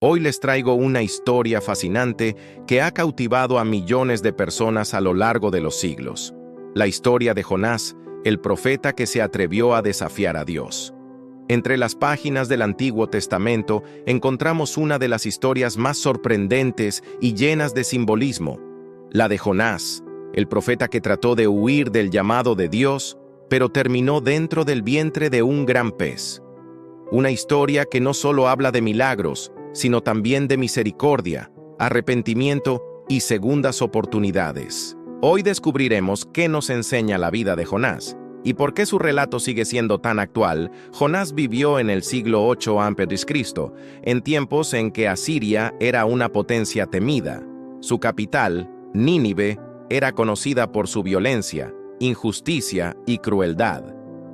Hoy les traigo una historia fascinante que ha cautivado a millones de personas a lo largo de los siglos. La historia de Jonás, el profeta que se atrevió a desafiar a Dios. Entre las páginas del Antiguo Testamento encontramos una de las historias más sorprendentes y llenas de simbolismo, la de Jonás, el profeta que trató de huir del llamado de Dios, pero terminó dentro del vientre de un gran pez. Una historia que no solo habla de milagros, sino también de misericordia, arrepentimiento y segundas oportunidades. Hoy descubriremos qué nos enseña la vida de Jonás y por qué su relato sigue siendo tan actual. Jonás vivió en el siglo 8 a.C., en tiempos en que Asiria era una potencia temida. Su capital, Nínive, era conocida por su violencia, injusticia y crueldad.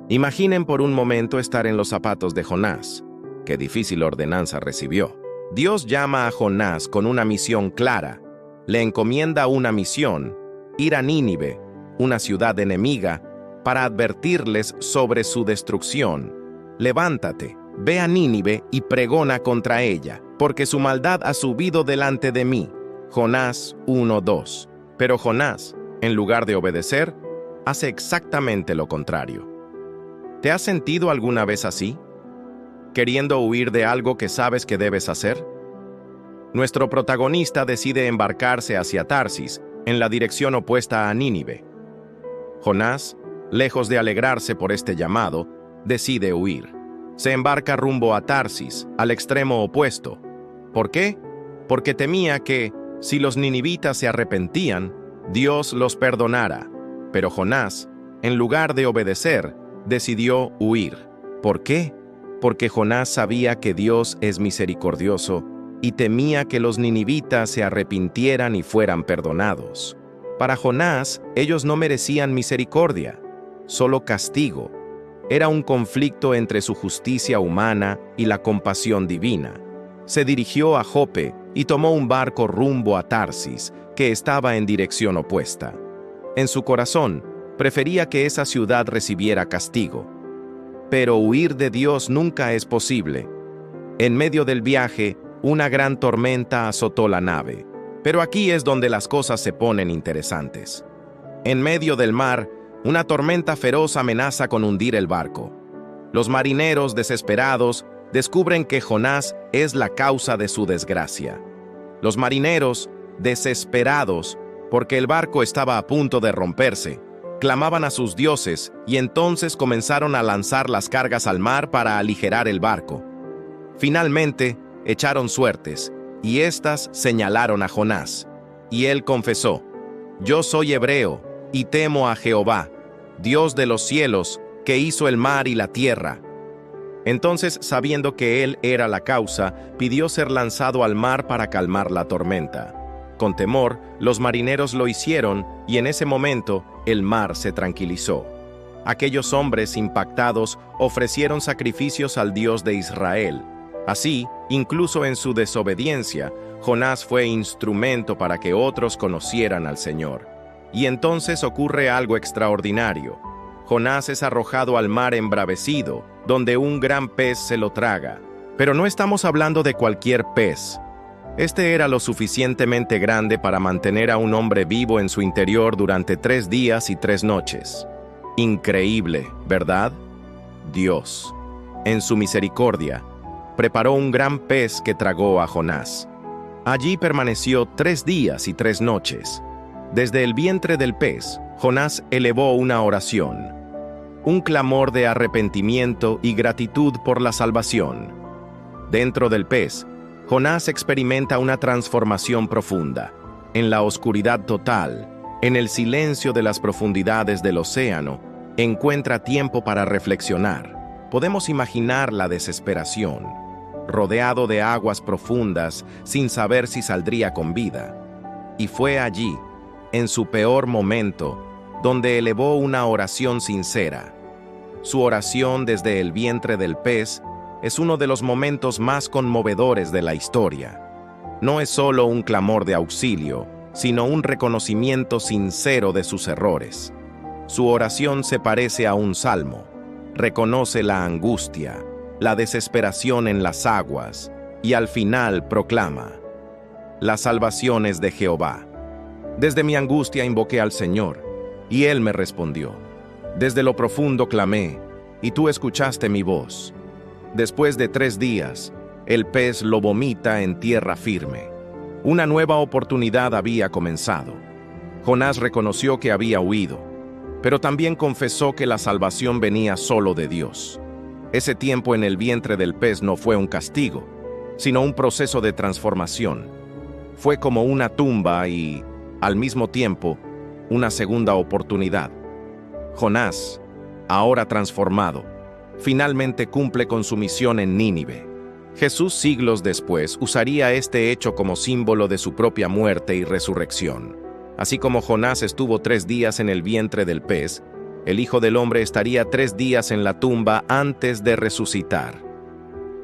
Imaginen por un momento estar en los zapatos de Jonás. Qué difícil ordenanza recibió. Dios llama a Jonás con una misión clara. Le encomienda una misión: ir a Nínive, una ciudad enemiga, para advertirles sobre su destrucción. Levántate, ve a Nínive y pregona contra ella, porque su maldad ha subido delante de mí. Jonás 1:2. Pero Jonás, en lugar de obedecer, hace exactamente lo contrario. ¿Te has sentido alguna vez así? ¿Queriendo huir de algo que sabes que debes hacer? Nuestro protagonista decide embarcarse hacia Tarsis, en la dirección opuesta a Nínive. Jonás, lejos de alegrarse por este llamado, decide huir. Se embarca rumbo a Tarsis, al extremo opuesto. ¿Por qué? Porque temía que, si los ninivitas se arrepentían, Dios los perdonara. Pero Jonás, en lugar de obedecer, decidió huir. ¿Por qué? Porque Jonás sabía que Dios es misericordioso y temía que los ninivitas se arrepintieran y fueran perdonados. Para Jonás, ellos no merecían misericordia, solo castigo. Era un conflicto entre su justicia humana y la compasión divina. Se dirigió a Jope y tomó un barco rumbo a Tarsis, que estaba en dirección opuesta. En su corazón, prefería que esa ciudad recibiera castigo. Pero huir de Dios nunca es posible. En medio del viaje, una gran tormenta azotó la nave. Pero aquí es donde las cosas se ponen interesantes. En medio del mar, una tormenta feroz amenaza con hundir el barco. Los marineros, desesperados, descubren que Jonás es la causa de su desgracia. Los marineros, desesperados, porque el barco estaba a punto de romperse, clamaban a sus dioses y entonces comenzaron a lanzar las cargas al mar para aligerar el barco. Finalmente, echaron suertes, y éstas señalaron a Jonás. Y él confesó: «Yo soy hebreo, y temo a Jehová, Dios de los cielos, que hizo el mar y la tierra». Entonces, sabiendo que él era la causa, pidió ser lanzado al mar para calmar la tormenta. Con temor, los marineros lo hicieron, y en ese momento, el mar se tranquilizó. Aquellos hombres impactados ofrecieron sacrificios al Dios de Israel. Así, incluso en su desobediencia, Jonás fue instrumento para que otros conocieran al Señor. Y entonces ocurre algo extraordinario. Jonás es arrojado al mar embravecido, donde un gran pez se lo traga. Pero no estamos hablando de cualquier pez. Este era lo suficientemente grande para mantener a un hombre vivo en su interior durante 3 días y 3 noches. Increíble, ¿verdad? Dios, en su misericordia, preparó un gran pez que tragó a Jonás. Allí permaneció 3 días y 3 noches. Desde el vientre del pez, Jonás elevó una oración, un clamor de arrepentimiento y gratitud por la salvación. Dentro del pez, Jonás experimenta una transformación profunda. En la oscuridad total, en el silencio de las profundidades del océano, encuentra tiempo para reflexionar. Podemos imaginar la desesperación, rodeado de aguas profundas, sin saber si saldría con vida. Y fue allí, en su peor momento, donde elevó una oración sincera. Su oración desde el vientre del pez es uno de los momentos más conmovedores de la historia. No es solo un clamor de auxilio, sino un reconocimiento sincero de sus errores. Su oración se parece a un salmo. Reconoce la angustia, la desesperación en las aguas y al final proclama: la salvación es de Jehová. Desde mi angustia invoqué al Señor, y Él me respondió. Desde lo profundo clamé, y tú escuchaste mi voz. Después de 3 días, el pez lo vomita en tierra firme. Una nueva oportunidad había comenzado. Jonás reconoció que había huido, pero también confesó que la salvación venía solo de Dios. Ese tiempo en el vientre del pez no fue un castigo, sino un proceso de transformación. Fue como una tumba y, al mismo tiempo, una segunda oportunidad. Jonás, ahora transformado, finalmente cumple con su misión en Nínive. Jesús, siglos después, usaría este hecho como símbolo de su propia muerte y resurrección. Así como Jonás estuvo 3 días en el vientre del pez, el Hijo del Hombre estaría 3 días en la tumba antes de resucitar.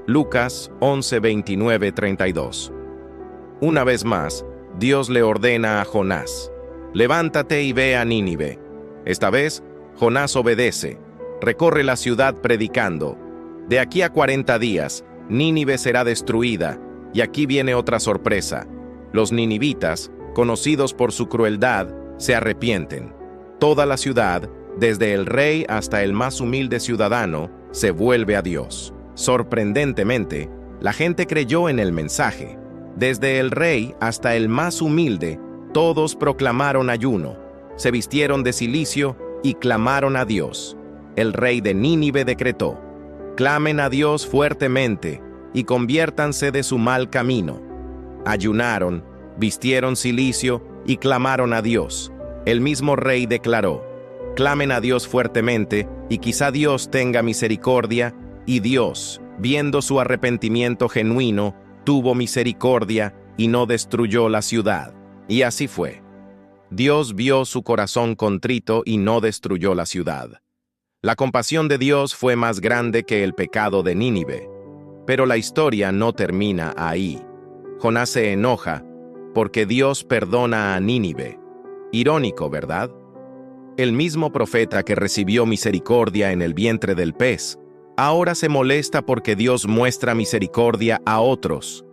Lucas 11, 29, 32. Una vez más, Dios le ordena a Jonás: levántate y ve a Nínive. Esta vez, Jonás obedece, recorre la ciudad predicando: de aquí a 40 días, Nínive será destruida, y aquí viene otra sorpresa. Los ninivitas, conocidos por su crueldad, se arrepienten. Toda la ciudad, desde el rey hasta el más humilde ciudadano, se vuelve a Dios. Sorprendentemente, la gente creyó en el mensaje. Desde el rey hasta el más humilde, todos proclamaron ayuno, se vistieron de cilicio y clamaron a Dios. El rey de Nínive decretó: clamen a Dios fuertemente y conviértanse de su mal camino. Ayunaron, vistieron cilicio y clamaron a Dios. El mismo rey declaró: clamen a Dios fuertemente y quizá Dios tenga misericordia, y Dios, viendo su arrepentimiento genuino, tuvo misericordia y no destruyó la ciudad. Y así fue. Dios vio su corazón contrito y no destruyó la ciudad. La compasión de Dios fue más grande que el pecado de Nínive. Pero la historia no termina ahí. Jonás se enoja porque Dios perdona a Nínive. Irónico, ¿verdad? El mismo profeta que recibió misericordia en el vientre del pez, ahora se molesta porque Dios muestra misericordia a otros.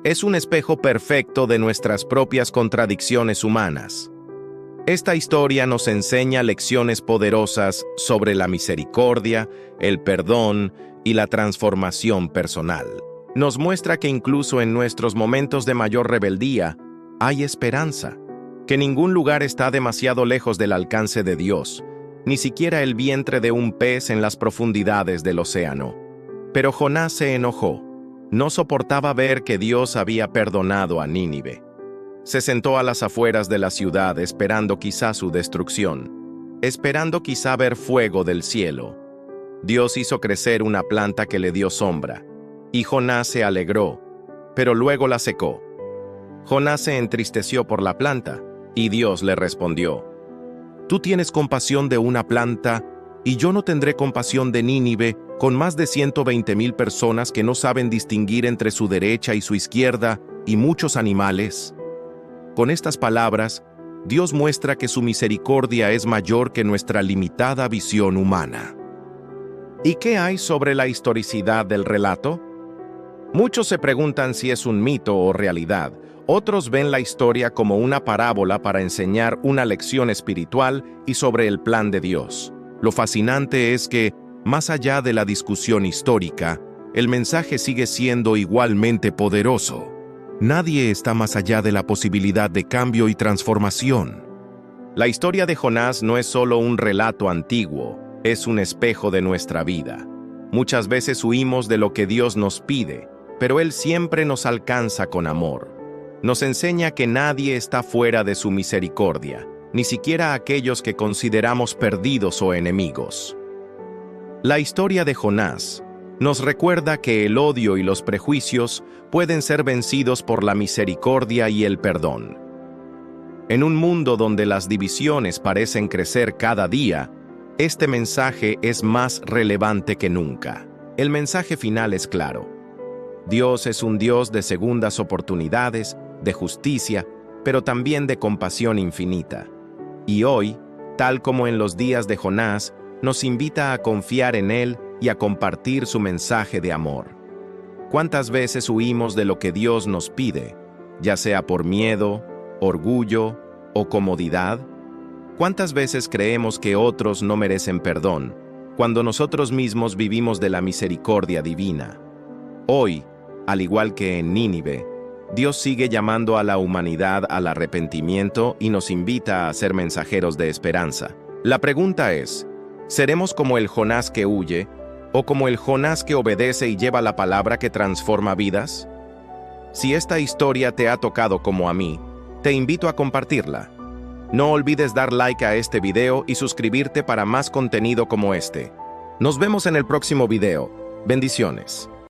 Es un espejo perfecto de nuestras propias contradicciones humanas. Esta historia nos enseña lecciones poderosas sobre la misericordia, el perdón y la transformación personal. Nos muestra que incluso en nuestros momentos de mayor rebeldía, hay esperanza, que ningún lugar está demasiado lejos del alcance de Dios, ni siquiera el vientre de un pez en las profundidades del océano. Pero Jonás se enojó. No soportaba ver que Dios había perdonado a Nínive. Se sentó a las afueras de la ciudad esperando quizá su destrucción, esperando quizá ver fuego del cielo. Dios hizo crecer una planta que le dio sombra, y Jonás se alegró, pero luego la secó. Jonás se entristeció por la planta, y Dios le respondió: tú tienes compasión de una planta, y yo no tendré compasión de Nínive, con más de 120,000 personas que no saben distinguir entre su derecha y su izquierda, y muchos animales. Con estas palabras, Dios muestra que su misericordia es mayor que nuestra limitada visión humana. ¿Y qué hay sobre la historicidad del relato? Muchos se preguntan si es un mito o realidad. Otros ven la historia como una parábola para enseñar una lección espiritual y sobre el plan de Dios. Lo fascinante es que, más allá de la discusión histórica, el mensaje sigue siendo igualmente poderoso. Nadie está más allá de la posibilidad de cambio y transformación. La historia de Jonás no es solo un relato antiguo, es un espejo de nuestra vida. Muchas veces huimos de lo que Dios nos pide, pero Él siempre nos alcanza con amor. Nos enseña que nadie está fuera de su misericordia, ni siquiera aquellos que consideramos perdidos o enemigos. La historia de Jonás nos recuerda que el odio y los prejuicios pueden ser vencidos por la misericordia y el perdón. En un mundo donde las divisiones parecen crecer cada día, este mensaje es más relevante que nunca. El mensaje final es claro. Dios es un Dios de segundas oportunidades, de justicia, pero también de compasión infinita. Y hoy, tal como en los días de Jonás, nos invita a confiar en Él y a compartir su mensaje de amor. ¿Cuántas veces huimos de lo que Dios nos pide, ya sea por miedo, orgullo o comodidad? ¿Cuántas veces creemos que otros no merecen perdón, cuando nosotros mismos vivimos de la misericordia divina? Hoy, al igual que en Nínive, Dios sigue llamando a la humanidad al arrepentimiento y nos invita a ser mensajeros de esperanza. La pregunta es, ¿seremos como el Jonás que huye, o como el Jonás que obedece y lleva la palabra que transforma vidas? Si esta historia te ha tocado como a mí, te invito a compartirla. No olvides dar like a este video y suscribirte para más contenido como este. Nos vemos en el próximo video. Bendiciones.